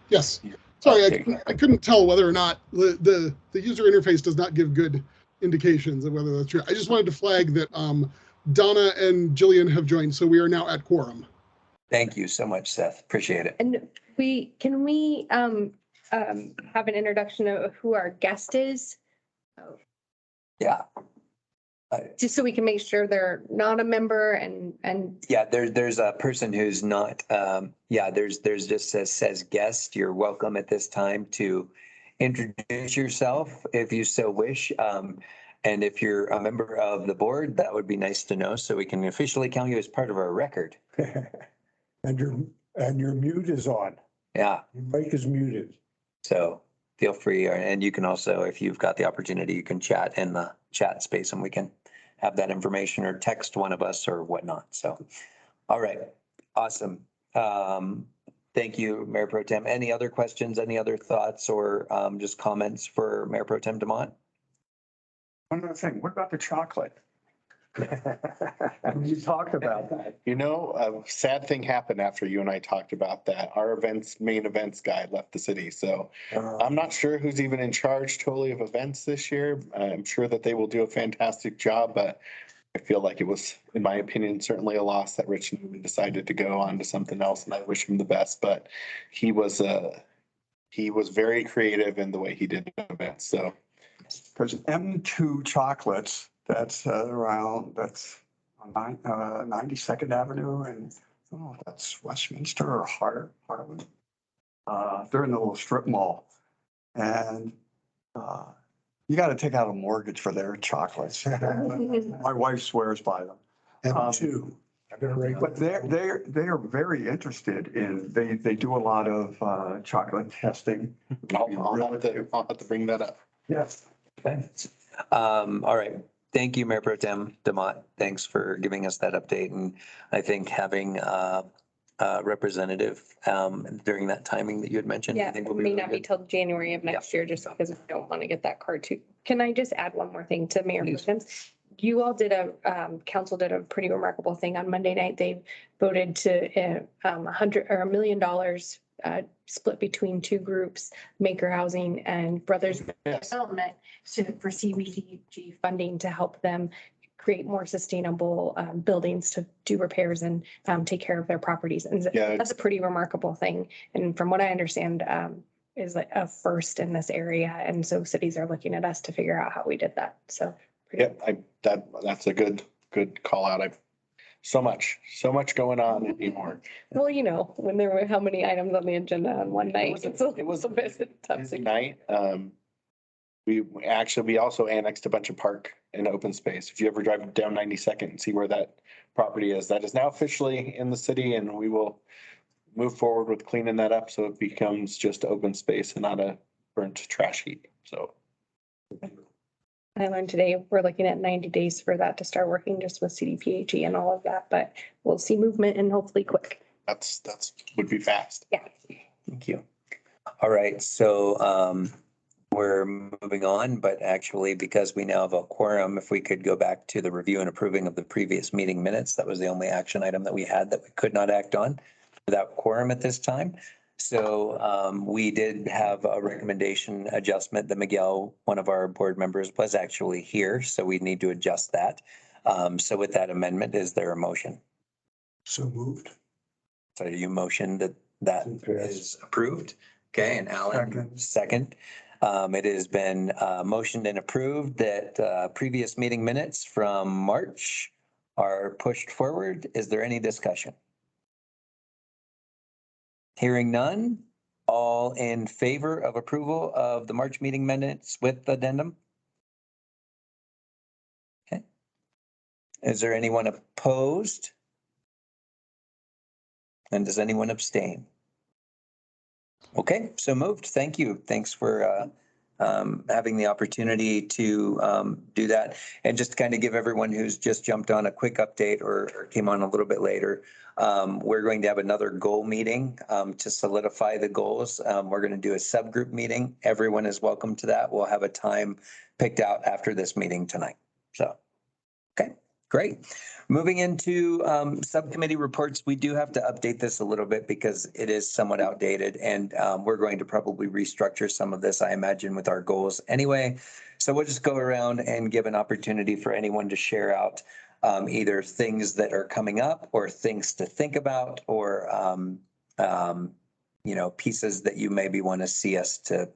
Yes. Sorry, there you go. I couldn't tell whether or not the user interface does not give good indications of whether that's true. I just wanted to flag that Donna and Jillian have joined, so we are now at quorum. Thank you so much, Seth. Appreciate it. And can we have an introduction of who our guest is? Yeah. Just so we can make sure they're not a member and Yeah, there's a person who's not, there's just says guest. You're welcome at this time to introduce yourself if you so wish. And if you're a member of the board, that would be nice to know so we can officially count you as part of our record. And your mute is on. Yeah, Your mic is muted. so feel free, and you can also, if you've got the opportunity, you can chat in the chat space and we can have that information or text one of us or whatnot. So, all right, awesome. Thank you, Mayor Pro Tem. Any other questions, any other thoughts or just comments for Mayor Pro Tem Demont? One other thing, what about the chocolate? You talked about that. You know, a sad thing happened after you and I talked about that. Our main events guy left the city, so I'm not sure who's even in charge totally of events this year. I'm sure that they will do a fantastic job, but I feel like it was, in my opinion, certainly a loss that Rich Newman decided to go on to something else, and I wish him the best, but he was very creative in the way he did events, so. Because M2 Chocolates, that's on 92nd Avenue and that's Westminster or Harlem. They're in the little strip mall. And you got to take out a mortgage for their chocolates. My wife swears by them. M2. But they are very interested in, they do a lot of chocolate testing. I'll have to bring that up. Yes. Okay. All right. Thank you, Mayor Pro Tem Demott. Thanks for giving us that update. And I think having a representative during that timing that you had mentioned. I yeah, think it will be may really not be good. till January of next year, just because we don't want to get that card too. Can I just add one more thing to Mayor Pro Please. Tem's? You all council did a pretty remarkable thing on Monday night. They voted to $100 million split between two groups, Maker Housing and Brothers Development, for CBDG funding to help them create more sustainable buildings to do repairs and take care of their properties. And Yeah. that's a pretty remarkable thing. And from what I understand, is like a first in this area. And so cities are looking at us to figure out how we did that. So. Yeah, that's a good call out. So much going on anymore. Well, you know, when there were how many items on the agenda on one night, it was a bit tough. Busy night. We also annexed a bunch of park and open space. If you ever drive down 92nd and see where that property is, that is now officially in the city, and we will move forward with cleaning that up so it becomes just open space and not a burnt trash heap. So. I learned today we're looking at 90 days for that to start working just with CDPHE and all of that, but we'll see movement and hopefully quick. That's would be fast. Yeah. Thank you. All right, so we're moving on, but actually because we now have a quorum, if we could go back to the review and approving of the previous meeting minutes, that was the only action item that we had that we could not act on without quorum at this time. So we did have a recommendation adjustment that Miguel, one of our board members, was actually here, so we need to adjust that. So with that amendment, is there a motion? So moved. So you motion that is approved? Okay, and Alan, second. It has been motioned and approved that previous meeting minutes from March are pushed forward. Is there any discussion? Hearing none, all in favor of approval of the March meeting minutes with addendum? Okay. Is there anyone opposed? And does anyone abstain? Okay, so moved. Thank you. Thanks for having the opportunity to do that. And just to kind of give everyone who's just jumped on a quick update or came on a little bit later, we're going to have another goal meeting to solidify the goals. We're going to do a subgroup meeting. Everyone is welcome to that. We'll have a time picked out after this meeting tonight. So, okay, great. Moving into subcommittee reports, we do have to update this a little bit because it is somewhat outdated, and we're going to probably restructure some of this, I imagine, with our goals anyway. So we'll just go around and give an opportunity for anyone to share out either things that are coming up or things to think about, or pieces that you maybe want to see us to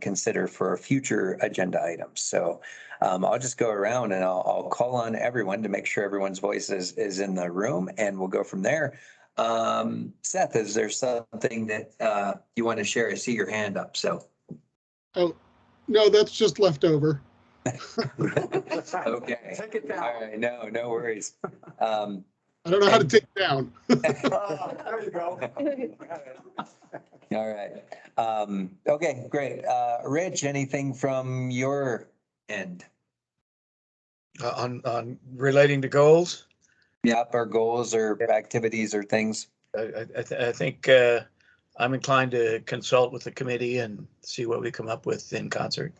consider for future agenda items. So I'll just go around and I'll call on everyone to make sure everyone's voice is in the room, and we'll go from there. Seth, is there something that you want to share? I see your hand up, so. Oh, no, that's just leftover. Okay. Take it down. All right, no worries. I don't know how to take it down. There you go. All right. Okay, great. Rich, anything from your end? On relating to goals, Yep, or goals or activities or things. I think I'm inclined to consult with the committee and see what we come up with in concert.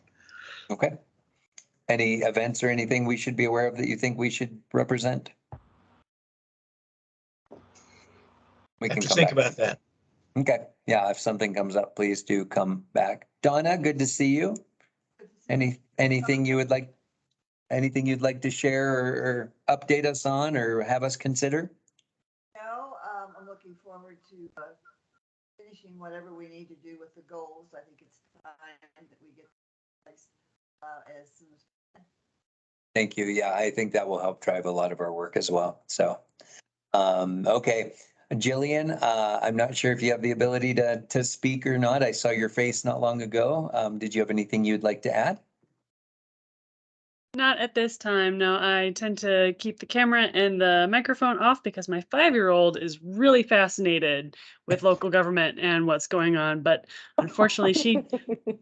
Okay. Any events or anything we should be aware of that you think we should represent? We Have can to come think back. about that. Okay, yeah, if something comes up, please do come back. Donna, good to see you. Anything you'd like to share or update us on or have us consider? No, I'm looking forward to finishing whatever we need to do with the goals. I think it's time that we get this as soon as. Thank you. Yeah, I think that will help drive a lot of our work as well. So, okay. Jillian, I'm not sure if you have the ability to speak or not. I saw your face not long ago. Did you have anything you'd like to add? Not at this time. No, I tend to keep the camera and the microphone off because my 5-year-old is really fascinated with local government and what's going on. But unfortunately, she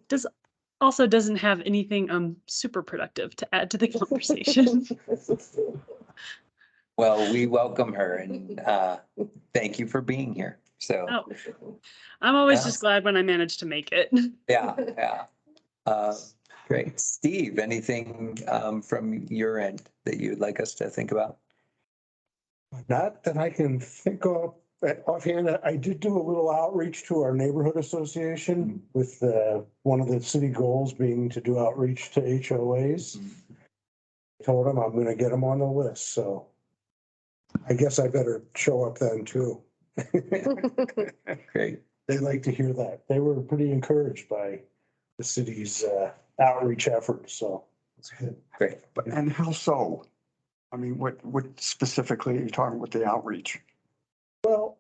doesn't have anything super productive to add to the conversation. Well, we welcome her and thank you for being here. So, Oh, I'm always Yeah. just glad when I manage to make it. yeah. Great. Steve, anything from your end that you'd like us to think about? Not that I can think of offhand. I did do a little outreach to our neighborhood association with one of the city goals being to do outreach to HOAs. Told them I'm gonna get them on the list, so I guess I better show up then too. Great. They like to hear that. They were pretty encouraged by the city's outreach efforts, so it's good. Great. And how so? I mean, what specifically are you talking with the outreach? Well,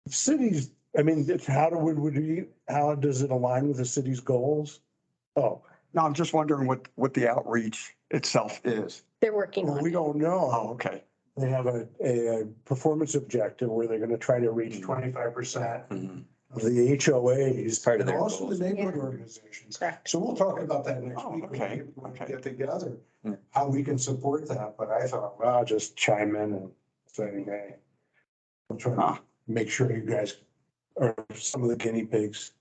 cities, I mean, how does it align with the city's goals? Oh, No, I'm just wondering what the outreach itself is. They're working well, on we it. don't know. Oh, okay. They have a performance objective where they're gonna try to reach 25% Mhm. of the HOAs. Part of their and also goals. the neighborhood Yeah. organizations. Correct. So we'll talk about that next Oh, week. okay, When we okay. get together, Yeah. how we can support that. But I thought, well, I'll just chime in and say, hey, I'm trying to make sure you guys are some of the guinea pigs.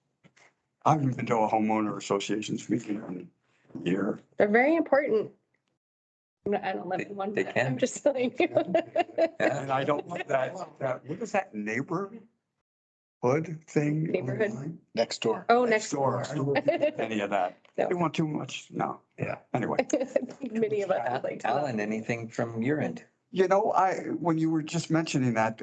I haven't been to a homeowner association's meeting in a year. They're very important. I don't live in one, They but can I'm be. just telling you. Yeah. And I don't know that, what is that neighborhood thing? Neighborhood? online? Next door. Oh, next door. door. I don't think any of that. No. They want too much, no. Yeah. Anyway, Many of us would like to. Alan, anything from your end? when you were just mentioning that,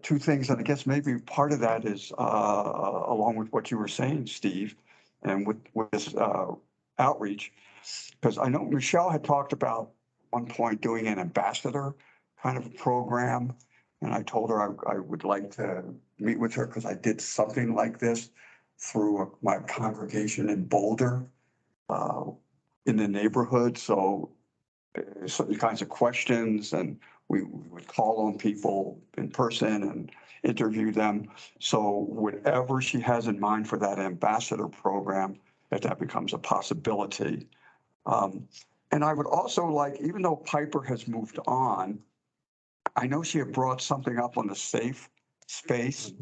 two things, and I guess maybe part of that is, along with what you were saying, Steve, and with this, outreach. Because I know Michelle had talked about one point doing an ambassador kind of program. And I told her I would like to meet with her because I did something like this through my congregation in Boulder, in the neighborhood. So certain kinds of questions, and we would call on people in person and interview them. So whatever she has in mind for that ambassador program, that becomes a possibility. And I would also like, even though Piper has moved on, I know she had brought something up on the safe space.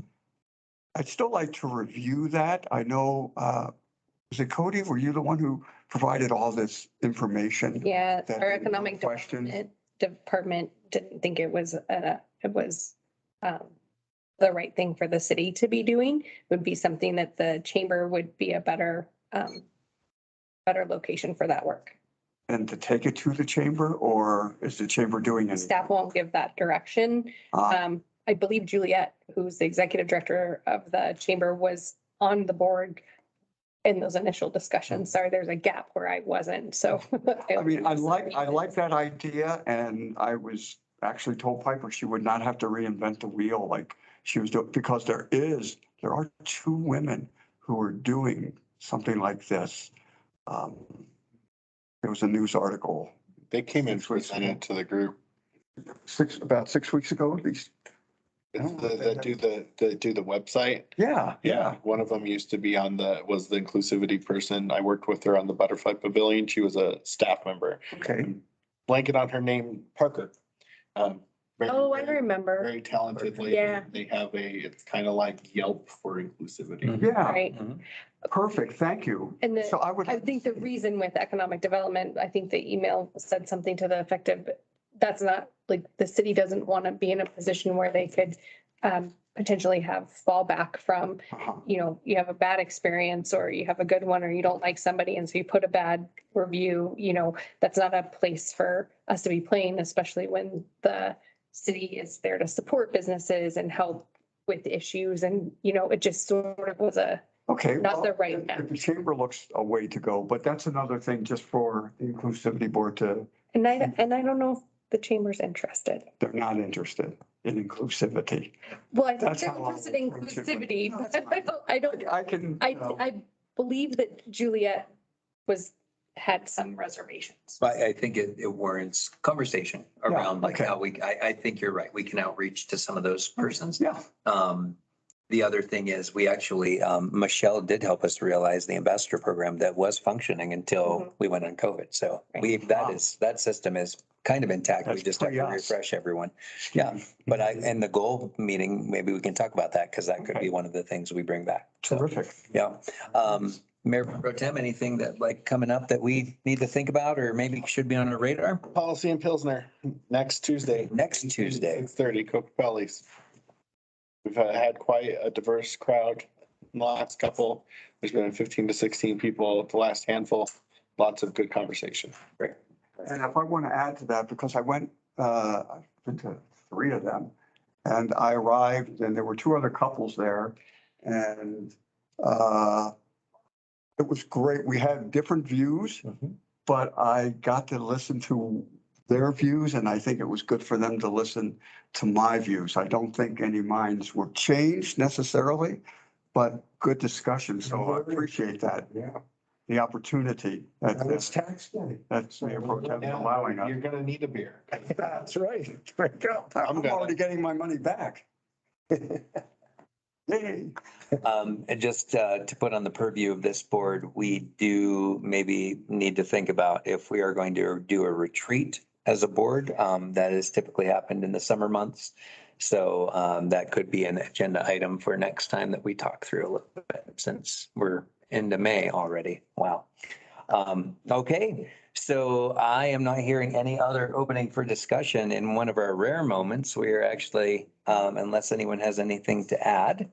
I'd still like to review that. I know, was it Cody? Were you the one who provided all this information? Yeah, That our they economic questioned? department didn't think it was the right thing for the city to be doing. Would be something that the chamber would be a better location for that work. And to take it to the chamber, or is the chamber doing anything? Staff won't give that direction. I believe Juliet, who's the executive director of the chamber, was on the board in those initial discussions. Sorry, there's a gap where I wasn't, so. I mean, I like that idea, and I was actually told Piper she would not have to reinvent the wheel like she was doing, because there are 2 women who are doing something like this. There was a news article They came and presented to the group. about 6 weeks ago, at least. That do the website. Yeah. One of them used to be was the inclusivity person. I worked with her on the Butterfly Pavilion. She was a staff member. Okay. Blanket on her name, Parker. Oh, I remember. Very talented lady. Yeah. They have it's kind of like Yelp for inclusivity. Yeah, Right. perfect. Thank you. And So I think the reason with economic development, I think the email said something to the effect of, that's not, like, the city doesn't want to be in a position where they could potentially have fallback from, you have a bad experience or you have a good one, or you don't like somebody, and so you put a bad review, that's not a place for us to be playing, especially when the city is there to support businesses and help with issues. And, it just sort of was Okay. not the right if match. The chamber looks a way to go, but that's another thing just for the inclusivity board to, And I don't know if the chamber's interested. they're not interested in inclusivity. Well, I think That's they're how I interested in approach it. inclusivity. I don't, I can, I believe that Juliet had some reservations. I think it warrants conversation around like okay. how I think you're right. We can outreach to some of those persons. yeah, The other thing is we actually, Michelle did help us realize the ambassador program that was functioning until we went on COVID. So that system is kind of intact. We That's just have to pre-us. refresh everyone. Yeah, but and the goal meeting, maybe we can talk about that because that could be one of the things we bring back. So, terrific. yeah. Mayor Pro Tem, anything that coming up that we need to think about or maybe should be on our radar? Policy in Pilsner next Tuesday. Next Tuesday. 6:30, Coca-Colas. We've had quite a diverse crowd in the last couple. There's been 15 to 16 people the last handful. Lots of good conversation. Great. And if I want to add to that, because I've been to 3 of them, and I arrived and there were 2 other couples there, and it was great. We had different views, but I got to listen to their views, and I think it was good for them to listen to my views. I don't think any minds were changed necessarily, but good discussion. So I appreciate that. Yeah. The opportunity And it's tax day. that's Mayor Pro Tem allowing us. You're gonna need a beer. That's right. I'm already getting my money back. Yay. And just to put on the purview of this board, we do maybe need to think about if we are going to do a retreat as a board. That has typically happened in the summer months. So that could be an agenda item for next time that we talk through a little bit, since we're into May already. Wow. Okay, so I am not hearing any other opening for discussion. In one of our rare moments, we are actually, unless anyone has anything to add.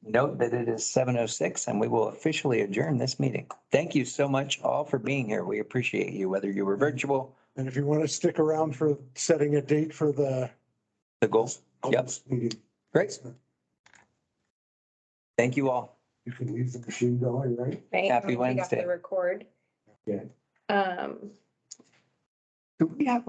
Note that it is 7:06 and we will officially adjourn this meeting. Thank you so much all for being here. We appreciate you, whether you were virtual. And if you want to stick around for setting a date for the goals. Yep, meeting, great. Thank you all. you can leave the machine going, right? Right? Happy We got Wednesday. the record. Yeah. Do we have